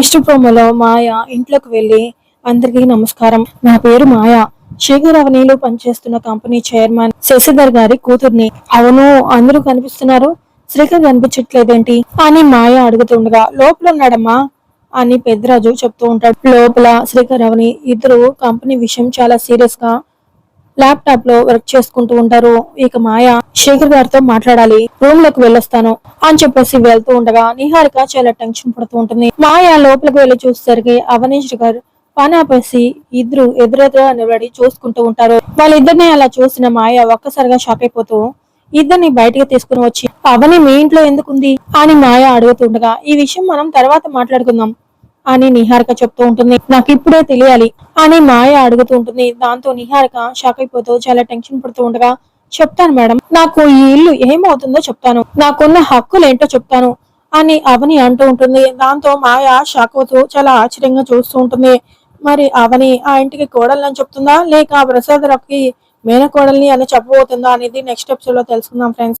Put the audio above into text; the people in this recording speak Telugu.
నెక్స్ట్ ప్రోమోలో మాయ ఇంట్లోకి వెళ్ళి అందరికీ నమస్కారం, నా పేరు మాయ, శేఖర్ అవనీలో పనిచేస్తున్న కంపెనీ చైర్మన్ శశిధర్ గారి కూతుర్ని. అవును, అందరూ కనిపిస్తున్నారు, శ్రీకర్ కనిపించట్లేదేంటి అని మాయ అడుగుతుండగా లోపల ఉన్నాడమ్మా అని పెద్దరాజు చెప్తూ ఉంటాడు. లోపల శ్రీకర్ అవని ఇద్దరు కంపెనీ విషయం చాలా సీరియస్ గా ల్యాప్టాప్ లో వర్క్ చేసుకుంటూ ఉంటారు. ఇక మాయ శేఖర్ గారితో మాట్లాడాలి, రూమ్ లోకి వెళ్ళొస్తాను అని చెప్పేసి వెళ్తూ ఉండగా నిహారిక చాలా టెన్షన్ పడుతూ ఉంటుంది. మాయ లోపలికి వెళ్ళి చూసేసరికి అవనీష్ గారు పని ఆపేసి ఇద్దరు ఎదురెదురుగా నిలబడి చూసుకుంటూ ఉంటారు. వాళ్ళిద్దరిని అలా చూసిన మాయ ఒక్కసారిగా షాక్ అయిపోతూ ఇద్దరిని బయటకు తీసుకుని వచ్చి అవని మీ ఇంట్లో ఎందుకుంది అని మాయ అడుగుతుండగా ఈ విషయం మనం తర్వాత మాట్లాడుకుందాం అని నిహారిక చెప్తూ ఉంటుంది. నాకు ఇప్పుడే తెలియాలి అని మాయ అడుగుతూ ఉంటుంది. దాంతో నిహారిక షాక్ అయిపోతూ చాలా టెన్షన్ పడుతూ ఉండగా చెప్తాను మేడం, నాకు ఈ ఇల్లు ఏమవుతుందో చెప్తాను, నాకున్న హక్కులు ఏంటో చెప్తాను అని అవని అంటూ ఉంటుంది. దాంతో మాయ షాక్ అవుతూ చాలా ఆశ్చర్యంగా చూస్తూ ఉంటుంది. మరి అవని ఆ ఇంటికి కోడలని చెప్తుందా లేక ప్రసాదరావుకి మేనకోడల్ని అని చెప్పబోతుందా అనేది నెక్స్ట్ ఎపిసోడ్ లో తెలుసుకుందాం ఫ్రెండ్స్.